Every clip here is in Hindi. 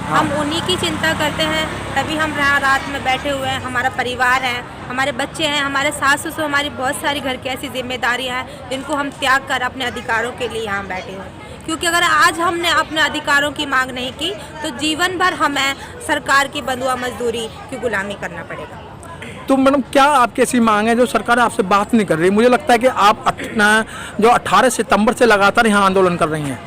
हम उन्हीं की चिंता करते हैं, तभी हम यहाँ रात में बैठे हुए हैं। हमारा परिवार है, हमारे बच्चे हैं, हमारे सास ससुर, हमारी बहुत सारी घर की ऐसी जिम्मेदारियाँ हैं जिनको हम त्याग कर अपने अधिकारों के लिए यहाँ बैठे हुए हैं। क्योंकि अगर आज हमने अपने अधिकारों की मांग नहीं की तो जीवन भर हमें सरकार की बंधुआ मजदूरी की गुलामी करना पड़ेगा। तो मैडम क्या आपकी ऐसी मांग है जो सरकार आपसे बात नहीं कर रही? मुझे लगता है कि आप जो 18 सितंबर से लगातार यहाँ आंदोलन कर रही हैं।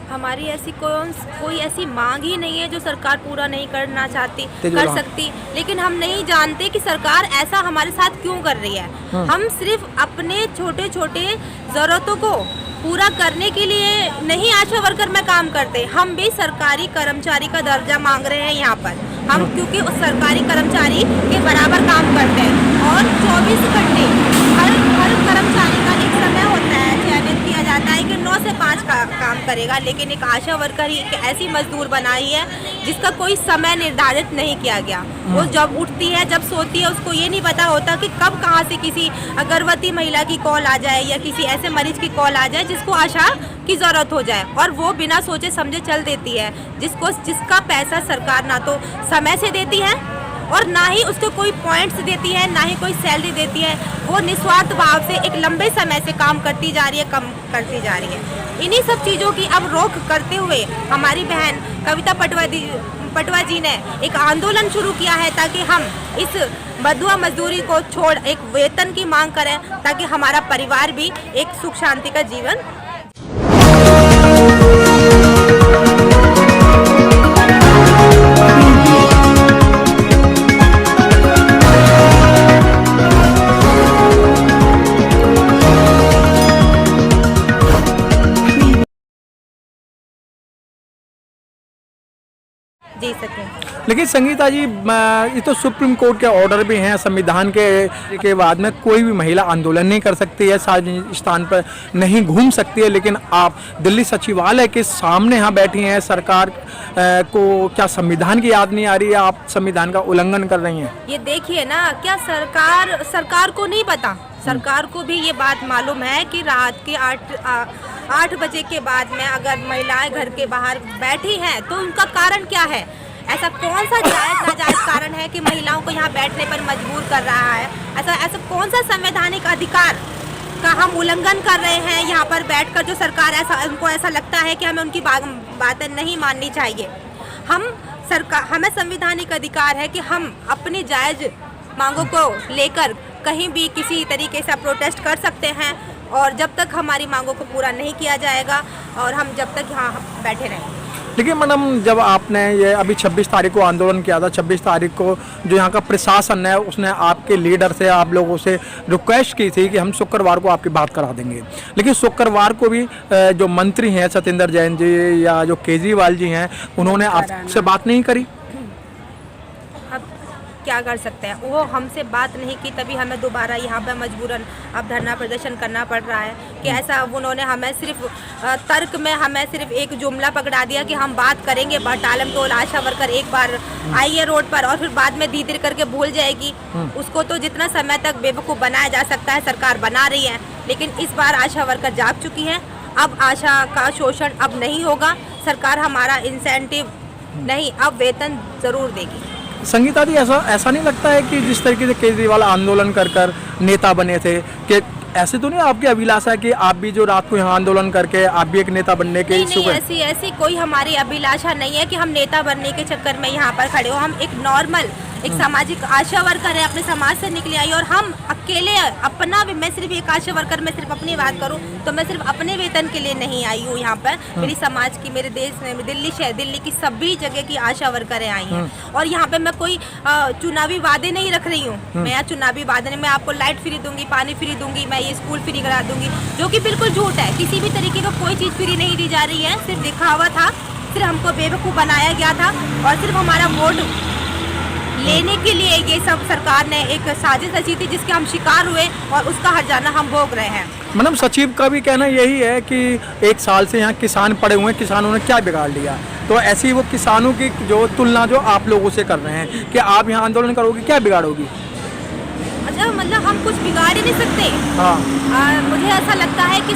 हमारी ऐसी कोई ऐसी मांग ही नहीं है जो सरकार पूरा नहीं करना चाहती कर सकती, लेकिन हम नहीं जानते कि सरकार ऐसा हमारे साथ क्यों कर रही है। हम सिर्फ अपने छोटे छोटे जरूरतों को पूरा करने के लिए नहीं आशा वर्कर में काम करते, हम भी सरकारी कर्मचारी का दर्जा मांग रहे हैं यहाँ पर। हम क्योंकि उस सरकारी कर्मचारी के बराबर काम करते हैं और 24 घंटे हर कर्मचारी का एक समय होता है, चयनित किया जाता है कि 9 से 5 का काम करेगा, लेकिन एक आशा वर्कर ही एक ऐसी मजदूर बनाई है जिसका कोई समय निर्धारित नहीं किया गया। वो जब उठती है, जब सोती है, उसको ये नहीं पता होता कि कब कहाँ से किसी गर्भवती महिला की कॉल आ जाए या किसी ऐसे मरीज की कॉल आ जाए जिसको आशा की जरूरत हो जाए, और वो बिना सोचे समझे चल देती है, जिसका पैसा सरकार ना तो समय से देती है और ना ही उसको कोई पॉइंट्स देती है, ना ही कोई सैलरी देती है। वो निस्वार्थ भाव से एक लंबे समय से काम करती जा रही है, कम करती जा रही है। इन्हीं सब चीज़ों की अब रोक करते हुए हमारी बहन कविता पटवा जी ने एक आंदोलन शुरू किया है ताकि हम इस बंधुआ मजदूरी को छोड़ एक वेतन की मांग करें, ताकि हमारा परिवार भी एक सुख शांति का जीवन। जी सके। लेकिन संगीता जी, ये तो सुप्रीम कोर्ट के ऑर्डर भी हैं, संविधान के बाद में कोई भी महिला आंदोलन नहीं कर सकती है, सार्वजनिक स्थान पर नहीं घूम सकती है, लेकिन आप दिल्ली सचिवालय के सामने यहाँ बैठी हैं। सरकार को क्या संविधान की याद नहीं आ रही है? आप संविधान का उल्लंघन कर रही हैं। ये देखिए ना, क्या सरकार को नहीं पता? सरकार को भी ये बात मालूम है कि रात के 8 बजे के बाद में अगर महिलाएं घर के बाहर बैठी हैं तो उनका कारण क्या है? ऐसा कौन सा जायज नाजायज कारण है कि महिलाओं को यहाँ बैठने पर मजबूर कर रहा है? ऐसा कौन सा संवैधानिक अधिकार का हम उल्लंघन कर रहे हैं यहाँ पर बैठकर, जो सरकार उनको ऐसा लगता है कि हमें उनकी बातें नहीं माननी चाहिए? हमें संवैधानिक अधिकार है कि हम अपनी जायज मांगों को लेकर कहीं भी किसी तरीके से प्रोटेस्ट कर सकते हैं, और जब तक हमारी मांगों को पूरा नहीं किया जाएगा और हम जब तक यहाँ बैठे रहेंगे। देखिए मैडम, जब आपने ये अभी 26 तारीख को आंदोलन किया था, 26 तारीख को जो यहाँ का प्रशासन है उसने आपके लीडर से, आप लोगों से रिक्वेस्ट की थी कि हम शुक्रवार को आपकी बात करा देंगे, लेकिन शुक्रवार को भी जो मंत्री हैं सत्येंद्र जैन जी या जो केजरीवाल जी हैं, उन्होंने आपसे बात नहीं करी। क्या कर सकते हैं, वो हमसे बात नहीं की, तभी हमें दोबारा यहाँ पे मजबूरन अब धरना प्रदर्शन करना पड़ रहा है कि ऐसा उन्होंने हमें सिर्फ तर्क में हमें सिर्फ एक जुमला पकड़ा दिया कि हम बात करेंगे, बट आलमटोल आशा वर्कर एक बार आई है रोड पर और फिर बाद में धीरे धीरे करके भूल जाएगी। उसको तो जितना समय तक बेवकूफ़ बनाया जा सकता है सरकार बना रही है, लेकिन इस बार आशा वर्कर जाग चुकी है। अब आशा का शोषण अब नहीं होगा, सरकार हमारा इंसेंटिव नहीं, अब वेतन ज़रूर देगी। संगीता जी, ऐसा नहीं लगता है कि जिस तरीके से केजरीवाल आंदोलन कर नेता बने थे, कि ऐसे तो नहीं आपकी अभिलाषा है कि आप भी जो रात को यहाँ आंदोलन करके आप भी एक नेता बनने के इच्छुक हैं? नहीं, ऐसी कोई हमारी अभिलाषा नहीं है कि हम नेता बनने के चक्कर में यहाँ पर खड़े हो। हम एक नॉर्मल एक सामाजिक आशा वर्कर है, अपने समाज से निकली आई, और हम अकेले अपना भी, मैं सिर्फ एक आशा वर्कर, मैं सिर्फ अपनी बात करूं तो मैं सिर्फ अपने वेतन के लिए नहीं आई हूं यहाँ पर। मेरी समाज की, मेरे देश में, दिल्ली की सभी जगह की आशा वर्करें आई हैं, और यहाँ पे मैं कोई चुनावी वादे नहीं रख रही हूँ। मैं यहाँ चुनावी वादे नहीं, मैं आपको लाइट फ्री दूंगी, पानी फ्री दूंगी, मैं ये स्कूल फ्री करा दूंगी, जो कि बिल्कुल झूठ है। किसी भी तरीके का कोई चीज़ फ्री नहीं दी जा रही है, सिर्फ दिखावा था, सिर्फ हमको बेवकूफ़ बनाया गया था, और सिर्फ हमारा वोट लेने के लिए ये सब सरकार ने एक साजिश रची थी जिसके हम शिकार हुए, और उसका हर्जाना हम भोग रहे हैं। मैडम, सचिव का भी कहना यही है कि 1 साल से यहाँ किसान पड़े हुए हैं, किसानों ने क्या बिगाड़ लिया? तो ऐसी वो किसानों की जो तुलना जो आप लोगों से कर रहे हैं कि आप यहाँ आंदोलन करोगे, क्या बिगाड़ोगी? अच्छा, मतलब हम कुछ बिगाड़ ही नहीं सकते। हाँ। मुझे ऐसा लगता है कि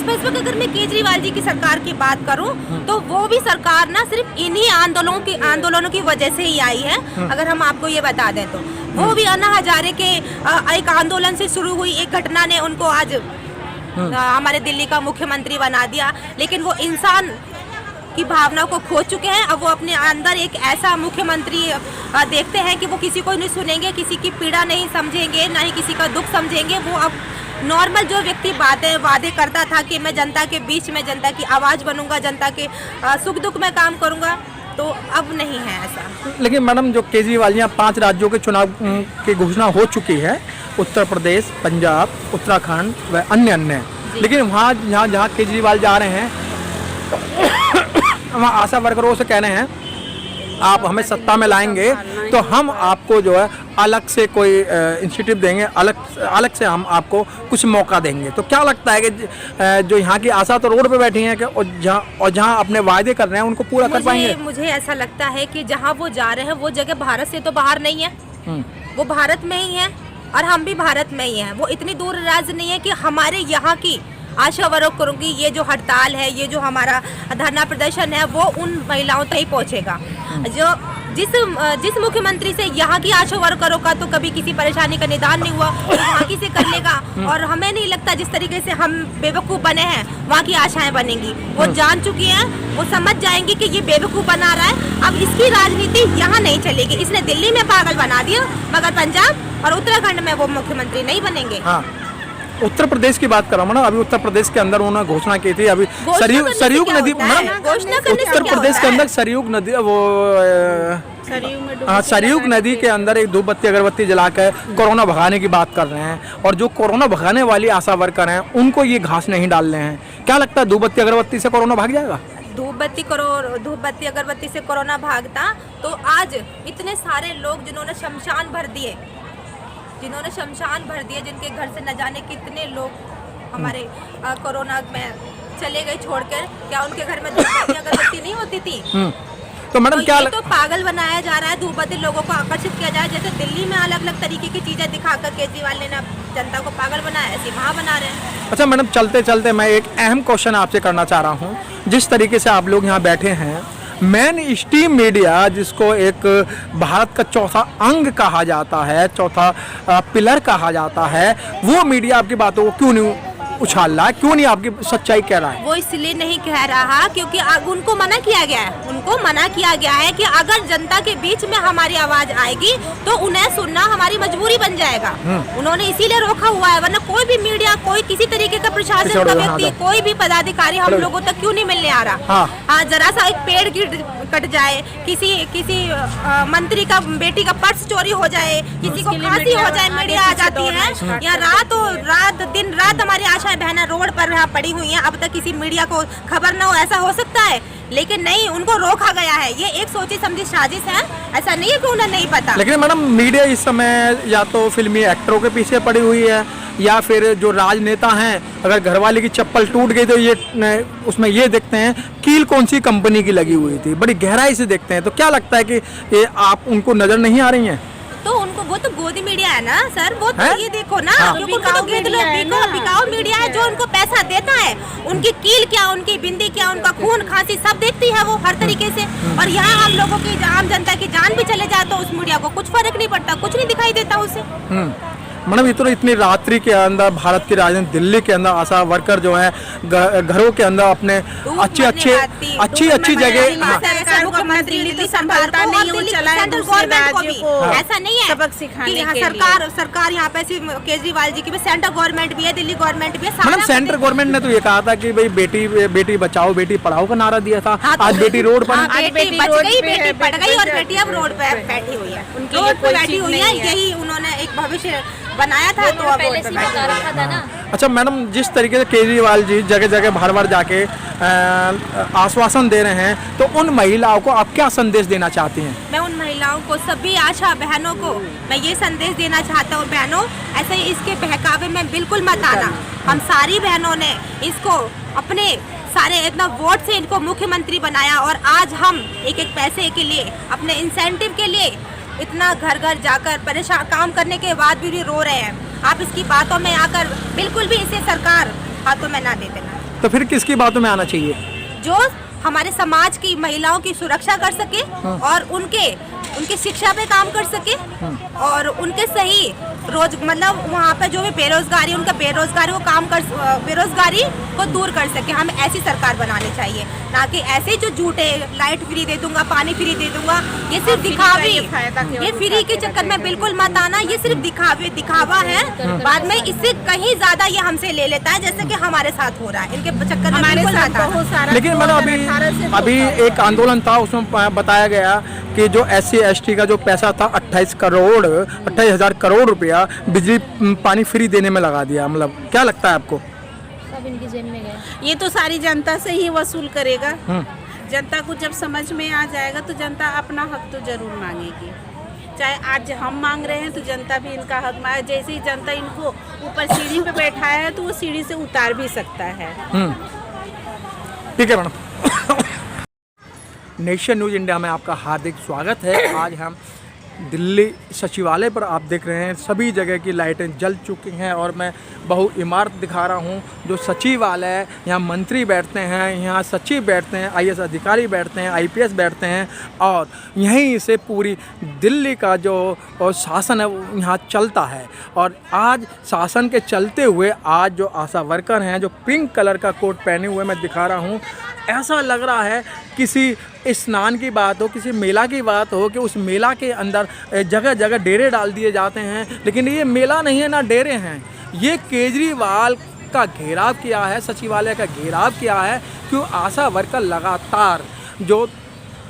स्पेसिफिक अगर मैं केजरीवाल जी की सरकार की बात करूं तो वो भी सरकार ना सिर्फ इन्हीं आंदोलनों की वजह से ही आई है। अगर हम आपको ये बता दें तो वो भी अन्ना हजारे के एक आंदोलन से शुरू हुई एक घटना ने उनको आज हमारे दिल्ली का मुख्यमंत्री बना दिया। लेकिन वो इंसान की भावना को खो चुके हैं। अब वो अपने अंदर एक ऐसा मुख्यमंत्री देखते हैं कि वो किसी को नहीं सुनेंगे, किसी की पीड़ा नहीं समझेंगे, ना ही किसी का दुख समझेंगे। वो अब नॉर्मल जो व्यक्ति वादे करता था कि मैं जनता के बीच में जनता की आवाज़ बनूंगा, जनता के सुख दुख में काम करूंगा, तो अब नहीं है ऐसा। लेकिन मैडम जो केजरीवाल यहाँ 5 राज्यों के चुनाव की घोषणा हो चुकी है, उत्तर प्रदेश, पंजाब, उत्तराखंड व अन्य, लेकिन वहाँ जहाँ केजरीवाल जा रहे हैं वहाँ आशा वर्करों से कह रहे हैं आप हमें सत्ता में लाएंगे तो हम आपको जो है अलग से कोई इंस्टीट्यूट देंगे, अलग से हम आपको कुछ मौका देंगे। तो क्या लगता है कि जो यहाँ की आशा तो रोड पे बैठी हैं कि और जहाँ अपने वायदे कर रहे हैं उनको पूरा कर पाएंगे? मुझे ऐसा लगता है कि जहाँ वो जा रहे हैं वो जगह भारत से तो बाहर नहीं है, वो भारत में ही है और हम भी भारत में ही हैं। वो इतनी दूर राज्य नहीं है कि हमारे यहाँ की आशा वर्करों की ये जो हड़ताल है, ये जो हमारा धरना प्रदर्शन है, वो उन महिलाओं तक ही पहुँचेगा। जो जिस मुख्यमंत्री से यहाँ की आशा वर्करों का तो कभी किसी परेशानी का निदान नहीं हुआ, वो वहाँ की से कर लेगा। और हमें नहीं लगता जिस तरीके से हम बेवकूफ़ बने हैं वहाँ की आशाएं बनेंगी। वो जान चुकी हैं, वो समझ जाएंगी कि ये बेवकूफ़ बना रहा है। अब इसकी राजनीति यहाँ नहीं चलेगी। इसने दिल्ली में पागल बना दिया, मगर पंजाब और उत्तराखंड में वो मुख्यमंत्री नहीं बनेंगे। हाँ। उत्तर प्रदेश की बात कर रहा हूँ ना, अभी उत्तर प्रदेश के अंदर उन्होंने घोषणा की थी, अभी सरयूग नदी, उत्तर प्रदेश के अंदर सरयूग नदी, वो सरयूग नदी के अंदर एक धूप बत्ती अगरबत्ती जलाकर कोरोना भगाने की बात कर रहे हैं। और जो कोरोना भगाने वाली आशा वर्कर हैं उनको ये घास नहीं डाल रहे हैं। क्या लगता है धूप बत्ती अगरबत्ती से कोरोना भाग जाएगा? धूप बत्ती अगरबत्ती से कोरोना भागता तो आज इतने सारे लोग जिन्होंने शमशान भर दिए, जिनके घर से न जाने कितने लोग हमारे कोरोना में चले गए छोड़कर, क्या उनके घर में धूप बत्ती अगरबत्ती नहीं होती थी? तो मैडम क्या तो पागल बनाया जा रहा है, धूप बत्ती लोगों को आकर्षित किया जाए। जैसे दिल्ली में अलग अलग तरीके की चीजें दिखाकर केजरीवाल ने जनता को पागल बनाया, ऐसे वहाँ बना रहे हैं। अच्छा मैडम, चलते चलते मैं एक अहम क्वेश्चन आपसे करना चाह रहा हूँ। जिस तरीके से आप लोग यहाँ बैठे हैं, मेन स्ट्रीम मीडिया जिसको एक भारत का चौथा अंग कहा जाता है, चौथा पिलर कहा जाता है, वो मीडिया आपकी बातों को क्यों नहीं उछाल रहा है, क्यों नहीं आपकी सच्चाई कह रहा है? वो इसलिए नहीं कह रहा क्योंकि उनको मना किया गया है। उनको मना किया गया है कि अगर जनता के बीच में हमारी आवाज आएगी तो उन्हें सुनना हमारी मजबूरी बन जाएगा। उन्होंने इसीलिए रोका हुआ है, वरना कोई भी मीडिया, कोई किसी तरीके का प्रशासन का व्यक्ति, कोई भी पदाधिकारी हम लोगों तक क्यों नहीं मिलने आ रहा। हाँ, जरा सा एक पेड़ कट जाए, किसी मंत्री का बेटी का पर्स चोरी हो जाए, किसी को खांसी हो जाए, मीडिया आ जाती है। या दिन रात हमारी आशाएं बहना रोड पर यहाँ पड़ी हुई हैं, अब तक किसी मीडिया को खबर ना हो, ऐसा हो सकता है? लेकिन नहीं, उनको रोका गया है। ये एक सोची समझी साजिश है, ऐसा नहीं है कि उन्हें नहीं पता। लेकिन मैडम मीडिया इस समय या तो फिल्मी एक्टरों के पीछे पड़ी हुई है, या फिर जो राजनेता हैं, अगर घरवाले की चप्पल टूट गई तो ये उसमें ये देखते हैं कील कौन सी कंपनी की लगी हुई थी, बड़ी गहराई से देखते हैं। तो क्या लगता है कि ये आप उनको नजर नहीं आ रही हैं? तो उनको वो तो गोदी मीडिया है ना सर, वो तो ये देखो ना, क्योंकि उनको तो बिकाऊ मीडिया है जो उनको पैसा देता है। उनकी कील क्या, उनकी बिंदी क्या, उनका खून खांसी सब देखती है वो हर तरीके से। और यहाँ हम लोगों की, आम जनता की जान भी चले जाए तो उस मीडिया को कुछ फर्क नहीं पड़ता, कुछ नहीं दिखाई देता उसे। मैडम इतनी रात्रि के अंदर भारत की राजधानी दिल्ली के अंदर आशा वर्कर जो है घरों के अंदर अपने अच्छी जगह, मुख्यमंत्री संभालता नहीं, वो चला है दूसरे राज्यों को ऐसा नहीं है सबक सिखाने के लिए। सरकार यहाँ पे केजरीवाल जी की सेंट्रल गवर्नमेंट भी है, दिल्ली गवर्नमेंट भी है। मैडम सेंट्रल गवर्नमेंट ने तो ये कहा था कि भाई बेटी बचाओ बेटी पढ़ाओ का नारा दिया था। आज बेटी रोड पर, बेटी बच गई, बेटी पढ़ गई और बेटी अब रोड पे बैठी हुई है, रोड पे बैठी हुई है। यही उन्होंने एक भविष्य बनाया था, तो अब पहले से बता रखा था ना। अच्छा मैडम, जिस तरीके से केजरीवाल जी जगह जगह बार जाके आश्वासन दे रहे हैं, तो उन महिलाओं को आप क्या संदेश देना चाहती हैं? मैं उन महिलाओं को, सभी आशा बहनों को मैं ये संदेश देना चाहता हूँ, बहनों ऐसे इसके बहकावे में बिल्कुल मत आना। हम सारी बहनों ने इसको अपने सारे इतना वोट से इनको मुख्यमंत्री बनाया, और आज हम एक पैसे के लिए, अपने इंसेंटिव के लिए इतना घर घर जाकर परेशान काम करने के बाद भी रो रहे हैं। आप इसकी बातों में आकर बिल्कुल भी इसे सरकार हाथों में ना दे देना। तो फिर किसकी बातों में आना चाहिए? जो हमारे समाज की महिलाओं की सुरक्षा कर सके और उनके शिक्षा पे काम कर सके और उनके सही मतलब वहाँ पे जो भी बेरोजगारी उनका बेरोजगारी को दूर कर सके। हमें ऐसी सरकार बनानी चाहिए, ना कि ऐसे जो झूठे लाइट फ्री दे दूंगा, पानी फ्री दे दूंगा, ये सिर्फ दिखावे, ये फ्री के चक्कर में बिल्कुल मत आना। ये सिर्फ दिखावा है, बाद में इससे कहीं ज्यादा ये हमसे ले लेता है, जैसे कि हमारे साथ हो रहा है। इनके चक्कर में बिल्कुल मत आना। लेकिन मतलब अभी एक आंदोलन था, उसमें बताया गया कि जो SC/ST का जो पैसा था 28,000 करोड़ रुपया बिजली पानी फ्री देने में लगा दिया। मतलब क्या लगता है आपको? सब इनकी जेब में गए। ये तो सारी जनता से ही वसूल करेगा। जनता को जब समझ में आ जाएगा तो जनता अपना हक तो जरूर मांगेगी। चाहे आज हम मांग रहे हैं तो जनता भी इनका हक मांगे। जैसे ही जनता इनको ऊपर सीढ़ी पे बैठाया है तो वो सीढ़ी से उतार भी सकता है। ठीक है मैडम। नेशन न्यूज़ इंडिया में आपका हार्दिक स्वागत है। आज हम दिल्ली सचिवालय पर आप देख रहे हैं सभी जगह की लाइटें जल चुकी हैं और मैं बहु इमारत दिखा रहा हूं। जो सचिवालय है, यहाँ मंत्री बैठते हैं, यहाँ सचिव बैठते हैं, IAS अधिकारी बैठते हैं, IPS बैठते हैं और यहीं से पूरी दिल्ली का जो शासन है वो यहाँ चलता है। और आज शासन के चलते हुए आज जो आशा वर्कर हैं, जो पिंक कलर का कोट पहने हुए मैं दिखा रहा हूँ, ऐसा लग रहा है किसी स्नान की बात हो, किसी मेला की बात हो कि उस मेला के अंदर जगह जगह डेरे डाल दिए जाते हैं। लेकिन ये मेला नहीं है, ना डेरे हैं। ये केजरीवाल का घेराव किया है, सचिवालय का घेराव किया है। क्यों? आशा वर्कर लगातार जो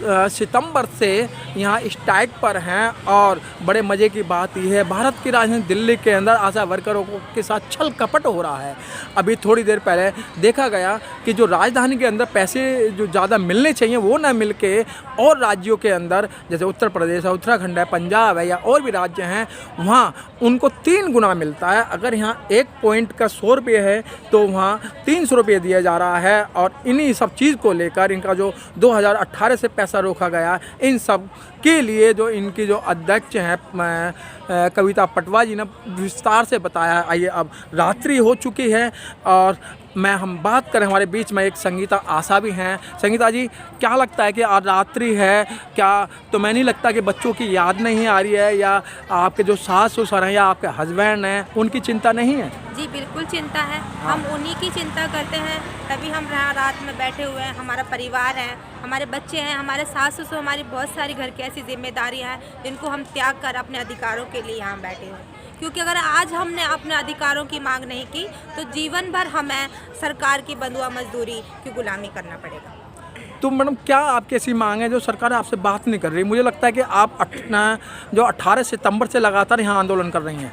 सितंबर से यहाँ स्ट्राइक पर हैं और बड़े मज़े की बात यह है, भारत की राजधानी दिल्ली के अंदर आशा वर्करों के साथ छल कपट हो रहा है। अभी थोड़ी देर पहले देखा गया कि जो राजधानी के अंदर पैसे जो ज़्यादा मिलने चाहिए वो ना मिल के और राज्यों के अंदर जैसे उत्तर प्रदेश है, उत्तराखंड है, पंजाब है या और भी राज्य हैं, वहाँ उनको 3 गुना मिलता है। अगर यहाँ 1 पॉइंट का 100 रुपये है तो वहाँ 300 रुपये दिया जा रहा है। और इन्हीं सब चीज़ को लेकर इनका जो 2018 से पैसा रोका गया, इन सब के लिए जो इनकी जो अध्यक्ष हैं कविता पटवा जी ने विस्तार से बताया। आइए, अब रात्रि हो चुकी है और हम बात करें, हमारे बीच में एक संगीता आशा भी हैं। संगीता जी, क्या लगता है कि आज रात्रि है, क्या तो मैं नहीं लगता कि बच्चों की याद नहीं आ रही है, या आपके जो सास ससुर हैं या आपके हस्बैंड हैं उनकी चिंता नहीं है? जी बिल्कुल चिंता है। हम उन्हीं की चिंता करते हैं, तभी हम यहाँ रात में बैठे हुए हैं। हमारा परिवार है, हमारे बच्चे हैं, हमारे सास ससुर, हमारी बहुत सारी घर की ऐसी जिम्मेदारियाँ हैं जिनको हम त्याग कर अपने अधिकारों के लिए यहाँ बैठे हुए हैं। क्योंकि अगर आज हमने अपने अधिकारों की मांग नहीं की तो जीवन भर हमें सरकार की बंधुआ मजदूरी की गुलामी करना पड़ेगा। तो मैडम, क्या आपकी ऐसी मांग है जो सरकार आपसे बात नहीं कर रही? मुझे लगता है कि आप जो 18 सितंबर से लगातार यहाँ आंदोलन कर रही हैं।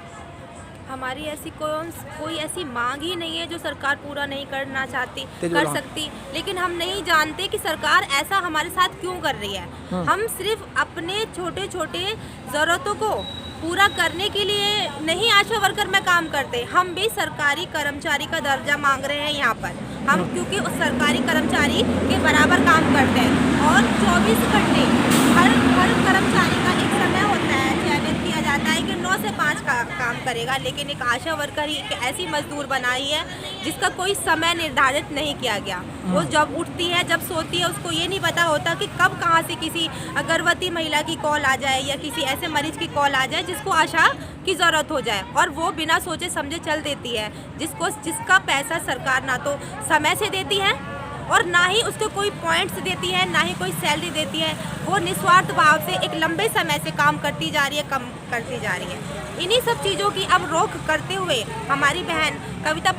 हमारी ऐसी कोई ऐसी मांग ही नहीं है जो सरकार पूरा नहीं करना चाहती, कर सकती। लेकिन हम नहीं जानते कि सरकार ऐसा हमारे साथ क्यों कर रही है। हम सिर्फ अपने छोटे छोटे ज़रूरतों को पूरा करने के लिए नहीं आशा वर्कर में काम करते, हम भी सरकारी कर्मचारी का दर्जा मांग रहे हैं यहाँ पर। हम क्योंकि उस सरकारी कर्मचारी के बराबर काम करते हैं और 24 घंटे हर कर्मचारी का एक समय होता है, चयनित किया जाता है कि 9 से 5 का काम करेगा। लेकिन एक आशा वर्कर ही एक ऐसी मजदूर बनाई है जिसका कोई समय निर्धारित नहीं किया गया। वो जब उठती है, जब सोती है, उसको ये नहीं पता होता कि कब कहाँ से किसी गर्भवती महिला की कॉल आ जाए या किसी ऐसे मरीज की कॉल आ जाए जिसको आशा की ज़रूरत हो जाए, और वो बिना सोचे समझे चल देती है। जिसका पैसा सरकार ना तो समय से देती है और ना ही उसको कोई पॉइंट्स देती है, ना ही कोई सैलरी देती है। वो निस्वार्थ भाव से एक लंबे समय से काम करती जा रही है, कम करती जा रही है। इन्हीं सब चीज़ों की अब रोक करते हुए हमारी बहन कविता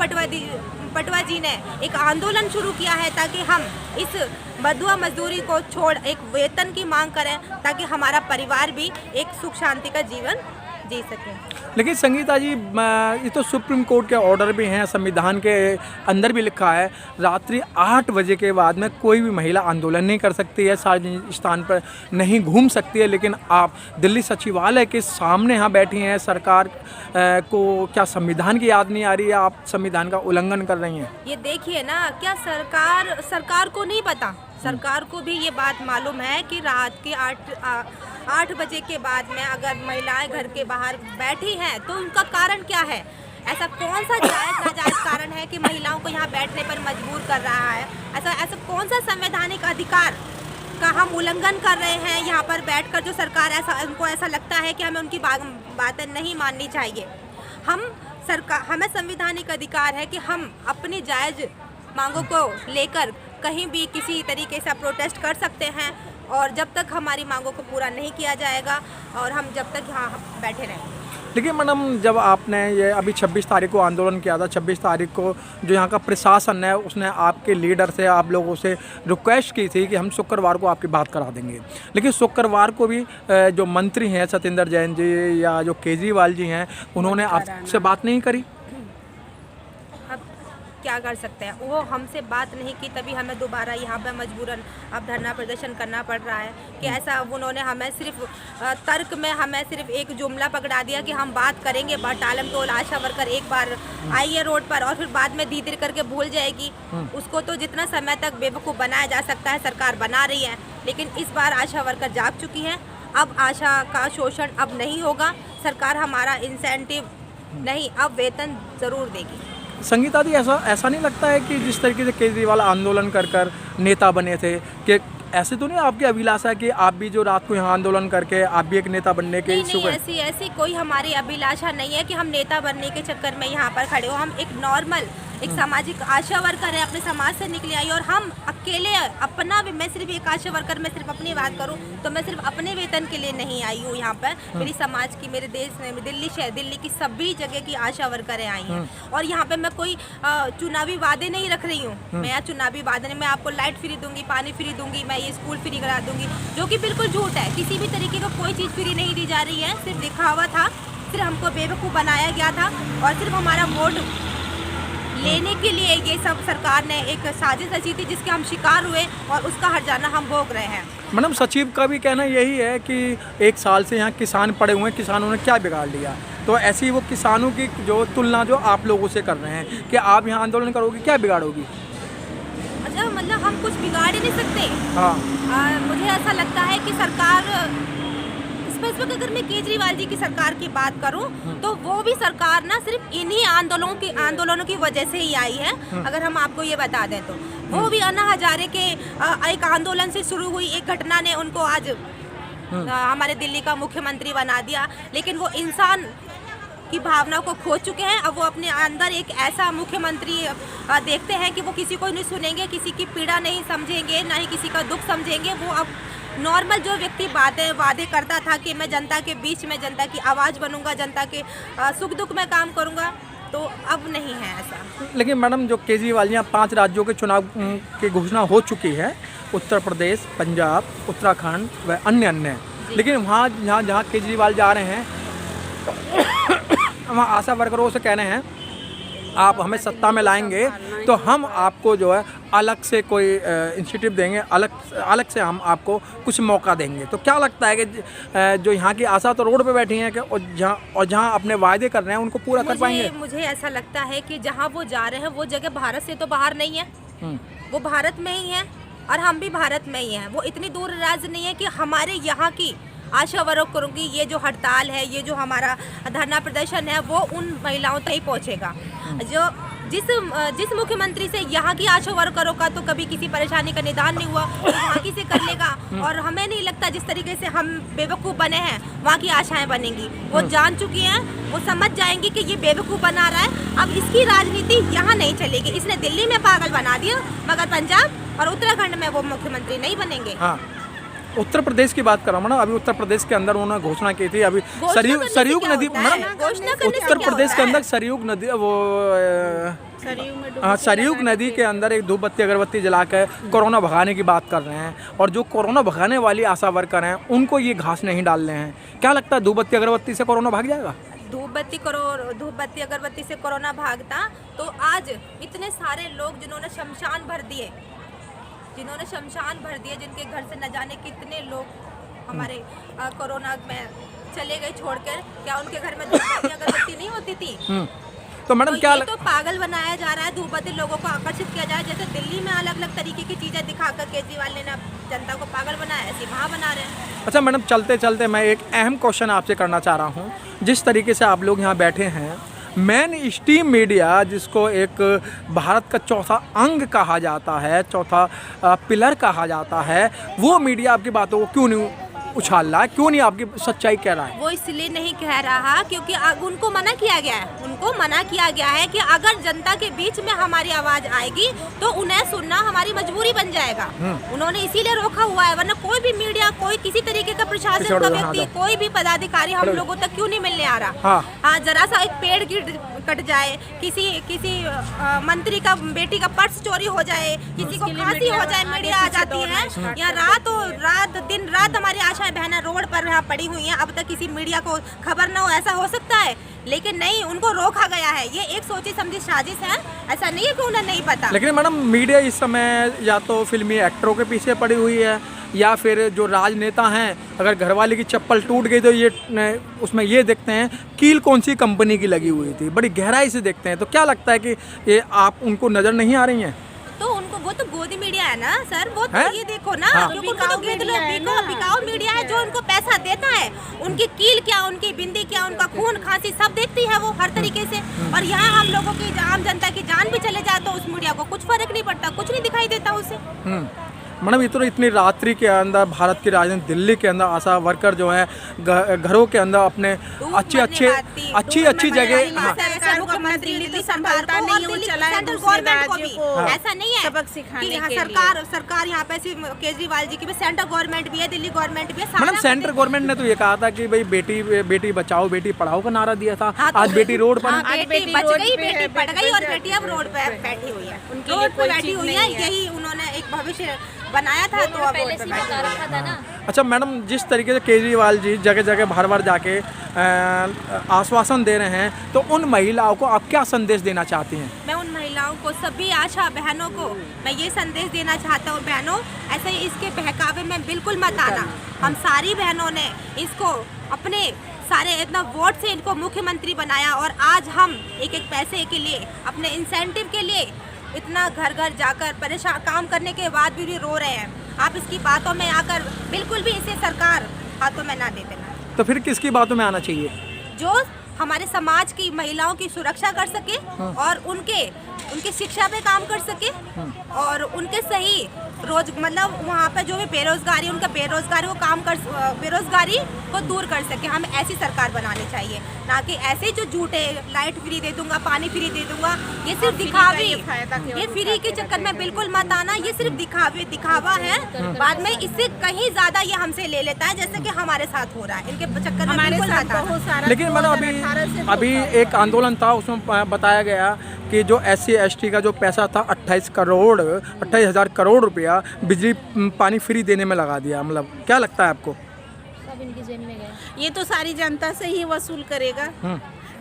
पटवा जी ने एक आंदोलन शुरू किया है ताकि हम इस बंधुआ मजदूरी को छोड़ एक वेतन की मांग करें, ताकि हमारा परिवार भी एक सुख शांति का जीवन जी सके। लेकिन संगीता जी, ये तो सुप्रीम कोर्ट के ऑर्डर भी हैं, संविधान के अंदर भी लिखा है रात्रि 8 बजे के बाद में कोई भी महिला आंदोलन नहीं कर सकती है, सार्वजनिक स्थान पर नहीं घूम सकती है। लेकिन आप दिल्ली सचिवालय के सामने यहाँ बैठी हैं। सरकार को क्या संविधान की याद नहीं आ रही है? आप संविधान का उल्लंघन कर रही हैं। ये देखिए ना, क्या सरकार को नहीं पता? सरकार को भी ये बात मालूम है कि रात के 8 बजे के बाद में अगर महिलाएं घर के बाहर बैठी हैं तो उनका कारण क्या है। ऐसा कौन सा जायज़ नाजायज़ कारण है कि महिलाओं को यहाँ बैठने पर मजबूर कर रहा है? ऐसा कौन सा संवैधानिक अधिकार का हम उल्लंघन कर रहे हैं यहाँ पर बैठकर, जो सरकार उनको ऐसा लगता है कि हमें उनकी बातें नहीं माननी चाहिए? हमें संवैधानिक अधिकार है कि हम अपनी जायज़ मांगों को लेकर कहीं भी किसी तरीके से प्रोटेस्ट कर सकते हैं, और जब तक हमारी मांगों को पूरा नहीं किया जाएगा और हम जब तक यहाँ बैठे रहेंगे। देखिए मैडम, जब आपने ये अभी 26 तारीख को आंदोलन किया था, 26 तारीख को जो यहाँ का प्रशासन है उसने आपके लीडर से, आप लोगों से रिक्वेस्ट की थी कि हम शुक्रवार को आपकी बात करा देंगे, लेकिन शुक्रवार को भी जो मंत्री हैं सत्येंद्र जैन जी या जो केजरीवाल जी हैं, उन्होंने आपसे बात नहीं करी। क्या कर सकते हैं, वो हमसे बात नहीं की, तभी हमें दोबारा यहाँ पे मजबूरन अब धरना प्रदर्शन करना पड़ रहा है कि ऐसा उन्होंने हमें सिर्फ तर्क में हमें सिर्फ एक जुमला पकड़ा दिया कि हम बात करेंगे, टालम टोल आशा वर्कर एक बार आई है रोड पर और फिर बाद में धीरे करके भूल जाएगी। उसको तो जितना समय तक बेवकूफ़ बनाया जा सकता है सरकार बना रही है, लेकिन इस बार आशा वर्कर जाग चुकी है। अब आशा का शोषण अब नहीं होगा, सरकार हमारा इंसेंटिव नहीं, अब वेतन ज़रूर देगी। संगीता दी, ऐसा नहीं लगता है कि जिस तरीके से केजरीवाल आंदोलन कर नेता बने थे, कि ऐसे तो नहीं आपकी अभिलाषा है कि आप भी जो रात को यहाँ आंदोलन करके आप भी एक नेता बनने के इच्छुक हैं? नहीं, ऐसी कोई हमारी अभिलाषा नहीं है कि हम नेता बनने के चक्कर में यहाँ पर खड़े हो। हम एक नॉर्मल एक सामाजिक आशा वर्कर है, अपने समाज से निकले आई, और हम अकेले अपना, मैं सिर्फ एक आशा वर्कर, मैं सिर्फ अपनी बात करूं तो मैं सिर्फ अपने वेतन के लिए नहीं आई हूं यहाँ पर। मेरी समाज की, मेरे देश में, दिल्ली की सभी जगह की आशा वर्करें आई हैं, और यहाँ पे मैं कोई चुनावी वादे नहीं रख रही हूँ। मैं यहाँ चुनावी वादे नहीं, मैं आपको लाइट फ्री दूंगी, पानी फ्री दूंगी, मैं ये स्कूल फ्री करा दूंगी, जो कि बिल्कुल झूठ है। किसी भी तरीके का कोई चीज़ फ्री नहीं दी जा रही है, सिर्फ दिखावा था, सिर्फ हमको बेवकूफ़ बनाया गया था, और सिर्फ हमारा वोट लेने के लिए ये सब सरकार ने एक साजिश रची थी जिसके हम शिकार हुए, और उसका हर्जाना हम भोग रहे हैं। मैडम, सचिव का भी कहना यही है कि 1 साल से यहाँ किसान पड़े हुए हैं, किसानों ने क्या बिगाड़ लिया, तो ऐसी ही वो किसानों की जो तुलना जो आप लोगों से कर रहे हैं कि आप यहाँ आंदोलन करोगे, क्या बिगाड़ोगी? अच्छा, मतलब हम कुछ बिगाड़ ही नहीं सकते। हाँ, मुझे ऐसा लगता है कि सरकार, स्पेसिफिक अगर मैं केजरीवाल जी की सरकार की बात करूं तो वो भी सरकार ना सिर्फ इन्हीं आंदोलनों की वजह से ही आई है। अगर हम आपको ये बता दें तो वो भी अन्ना हजारे के एक आंदोलन से शुरू हुई एक घटना ने उनको आज हमारे दिल्ली का मुख्यमंत्री बना दिया, लेकिन वो इंसान की भावना को खो चुके हैं। अब वो अपने अंदर एक ऐसा मुख्यमंत्री देखते हैं कि वो किसी को नहीं सुनेंगे, किसी की पीड़ा नहीं समझेंगे, ना ही किसी का दुख समझेंगे। वो अब नॉर्मल जो व्यक्ति वादे करता था कि मैं जनता के बीच में जनता की आवाज़ बनूंगा, जनता के सुख दुख में काम करूंगा, तो अब नहीं है ऐसा। लेकिन मैडम, जो केजरीवाल यहाँ 5 राज्यों के चुनाव की घोषणा हो चुकी है, उत्तर प्रदेश, पंजाब, उत्तराखंड व अन्य, लेकिन वहाँ जहाँ केजरीवाल जा रहे हैं वहाँ आशा वर्करों से कह रहे हैं आप हमें सत्ता में लाएंगे तो हम आपको जो है अलग से कोई इंस्टीट्यूट देंगे, अलग से हम आपको कुछ मौका देंगे। तो क्या लगता है कि जो यहाँ की आशा तो रोड पे बैठी हैं कि और जहाँ अपने वायदे कर रहे हैं उनको पूरा कर पाएंगे? मुझे ऐसा लगता है कि जहाँ वो जा रहे हैं वो जगह भारत से तो बाहर नहीं है, वो भारत में ही है और हम भी भारत में ही हैं। वो इतनी दूर राज्य नहीं है कि हमारे यहाँ की आशा वर्करों की ये जो हड़ताल है, ये जो हमारा धरना प्रदर्शन है, वो उन महिलाओं तक ही पहुँचेगा। जो जिस मुख्यमंत्री से यहाँ की आशा वर्करों का तो कभी किसी परेशानी का निदान नहीं हुआ, वो वहाँ की से कर लेगा। और हमें नहीं लगता जिस तरीके से हम बेवकूफ़ बने हैं वहाँ की आशाएं बनेंगी। वो जान चुकी हैं, वो समझ जाएंगी कि ये बेवकूफ़ बना रहा है। अब इसकी राजनीति यहाँ नहीं चलेगी। इसने दिल्ली में पागल बना दिया, मगर पंजाब और उत्तराखंड में वो मुख्यमंत्री नहीं बनेंगे। हाँ, उत्तर प्रदेश की बात कर रहा हूँ ना, अभी उत्तर प्रदेश के अंदर उन्होंने घोषणा की थी, अभी सरयूग नदी, उत्तर प्रदेश के अंदर सरयूग नदी, वो सरयूग नदी के अंदर एक धूप बत्ती अगरबत्ती जला कर कोरोना भगाने की बात कर रहे हैं, और जो कोरोना भगाने वाली आशा वर्कर हैं उनको ये घास नहीं डाल रहे हैं। क्या लगता है धूप बत्ती अगरबत्ती से कोरोना भाग जाएगा? धूप बत्ती अगरबत्ती से कोरोना भागता तो आज इतने सारे लोग जिन्होंने शमशान भर दिए, जिनके घर से न जाने कितने लोग हमारे कोरोना में चले गए छोड़कर, क्या उनके घर में धूप बत्ती अगरबत्ती नहीं होती थी? तो मैडम क्या तो पागल बनाया जा रहा है, धूप बत्ती लोगों को आकर्षित किया जाए। जैसे दिल्ली में अलग अलग तरीके की चीज़ें दिखाकर केजरीवाल ने जनता को पागल बनाया, ऐसे वहाँ बना रहे हैं। अच्छा मैडम, चलते चलते मैं एक अहम क्वेश्चन आपसे करना चाह रहा हूँ। जिस तरीके से आप लोग यहाँ बैठे हैं, मेन स्ट्रीम मीडिया, जिसको एक भारत का चौथा अंग कहा जाता है, चौथा पिलर कहा जाता है, वो मीडिया आपकी बातों को क्यों नहीं उछाल रहा है, क्यों नहीं आपकी सच्चाई कह रहा है? वो इसलिए नहीं कह रहा क्योंकि उनको मना किया गया है। उनको मना किया गया है कि अगर जनता के बीच में हमारी आवाज आएगी तो उन्हें सुनना हमारी मजबूरी बन जाएगा। उन्होंने इसीलिए रोका हुआ है, वरना कोई भी मीडिया, कोई किसी तरीके का प्रशासन का व्यक्ति, कोई भी पदाधिकारी हम लोगों तक क्यों नहीं मिलने आ रहा। हाँ, जरा सा एक पेड़ कट जाए, किसी मंत्री का बेटी का पर्स चोरी हो जाए, किसी को खांसी हो जाए, मीडिया आ जाती है। यहाँ रात दिन रात हमारी आशाएं बहनें रोड पर यहाँ पड़ी हुई हैं, अब तक किसी मीडिया को खबर न हो। ऐसा हो सकता है, लेकिन नहीं, उनको रोका गया है। ये एक सोची समझी साजिश है, ऐसा नहीं है कि उन्हें नहीं पता। लेकिन मैडम, मीडिया इस समय या तो फिल्मी एक्टरों के पीछे पड़ी हुई है, या फिर जो राजनेता हैं, अगर घरवाले की चप्पल टूट गई तो ये उसमें ये देखते हैं कील कौन सी कंपनी की लगी हुई थी, बड़ी गहराई से देखते हैं। तो क्या लगता है कि ये आप उनको नज़र नहीं आ रही हैं? तो उनको, वो तो गोदी मीडिया है ना सर, वो तो ये देखो ना, क्योंकि उनको तो बिकाऊ मीडिया है जो उनको पैसा देता है। उनकी कील क्या, उनकी बिंदी क्या, उनका खून खांसी सब देखती है वो हर तरीके से। और यहाँ हम लोगों की, आम जनता की जान भी चले जाए तो उस मीडिया को कुछ फर्क नहीं पड़ता, कुछ नहीं दिखाई देता उसे। मैडम, इतनी रात्रि के अंदर भारत की राजधानी दिल्ली के अंदर आशा वर्कर जो है घरों के अंदर अपने अच्छी जगह, मुख्यमंत्री नीति संभालता नहीं, वो चलाए दूसरे राज्यों को ऐसा नहीं है सबक सिखाने के लिए। सरकार यहाँ पे केजरीवाल जी की भी सेंट्रल गवर्नमेंट भी है, दिल्ली गवर्नमेंट भी है। मैडम, सेंट्रल गवर्नमेंट ने तो ये कहा था कि भाई बेटी बचाओ बेटी पढ़ाओ का नारा दिया था। आज बेटी रोड पर, बेटी बच गई, बेटी पढ़ गई और बेटी अब रोड पे बैठी हुई है, रोड पे बैठी हुई है। यही उन्होंने एक भविष्य बनाया था, तो अब पहले से बता रखा था ना। अच्छा मैडम, जिस तरीके से केजरीवाल जी जगह जगह बार जाके आश्वासन दे रहे हैं, तो उन महिलाओं को आप क्या संदेश देना चाहती हैं? मैं उन महिलाओं को, सभी आशा बहनों को मैं ये संदेश देना चाहता हूँ, बहनों ऐसे इसके बहकावे में बिल्कुल मत आना। हम सारी बहनों ने इसको अपने सारे इतना वोट से इनको मुख्यमंत्री बनाया, और आज हम एक पैसे के लिए, अपने इंसेंटिव के लिए इतना घर घर जाकर परेशान काम करने के बाद भी रो रहे हैं। आप इसकी बातों में आकर बिल्कुल भी इसे सरकार हाथों में ना दे देना। तो फिर किसकी बातों में आना चाहिए? जो हमारे समाज की महिलाओं की सुरक्षा कर सके और उनके शिक्षा पे काम कर सके, और उनके सही मतलब वहाँ पे जो भी बेरोजगारी, उनका बेरोजगारी को दूर कर सके। हमें ऐसी सरकार बनानी चाहिए, ना कि ऐसे जो झूठे लाइट फ्री दे दूंगा, पानी फ्री दे दूंगा, ये सिर्फ दिखावे, ये फ्री के चक्कर में बिल्कुल मत आना। ये सिर्फ दिखावा है, बाद में इससे कहीं ज्यादा ये हमसे ले लेता है, जैसे कि हमारे साथ हो रहा है। इनके चक्कर में बिल्कुल मत आना। लेकिन मैंने अभी एक आंदोलन था, उसमें बताया गया कि जो SC/ST का जो पैसा था 28,000 करोड़ रुपया बिजली पानी फ्री देने में लगा दिया। मतलब क्या लगता है आपको? सब इनकी जेब में गया। ये तो सारी जनता से ही वसूल करेगा।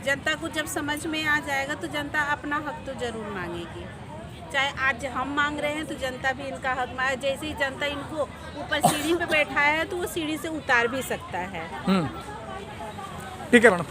जनता को जब समझ में आ जाएगा तो जनता अपना हक तो जरूर मांगेगी। चाहे आज हम मांग रहे हैं तो जनता भी इनका हक मांगे। जैसे ही जनता इनको ऊपर सीढ़ी पे बैठाया है तो वो सीढ़ी से उतार भी सकता है। ठीक है मैडम।